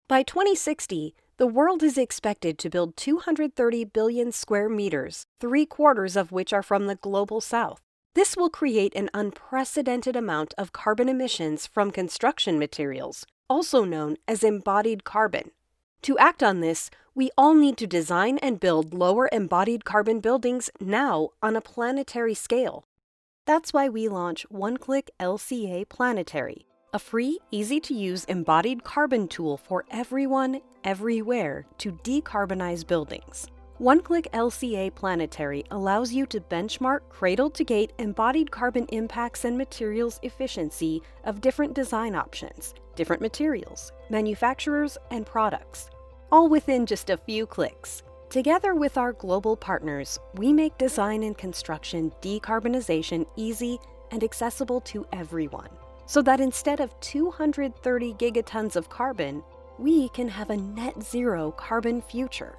By 2060, the world is expected to build 230 billion square meters, 3/4 of which are from the global south. This will create an unprecedented amount of carbon emissions from construction materials, also known as embodied carbon. To act on this, we all need to design and build lower embodied carbon buildings now on a planetary scale. That's why we launch One Click LCA Planetary, a free, easy-to-use embodied carbon tool for everyone, everywhere to decarbonize buildings. One Click LCA Planetary allows you to benchmark cradle-to-gate embodied carbon impacts and materials efficiency of different design options, different materials, manufacturers, and products, all within just a few clicks. Together with our global partners, we make design and construction decarbonization easy and accessible to everyone, so that instead of 230 gigatons of carbon, we can have a net zero carbon future.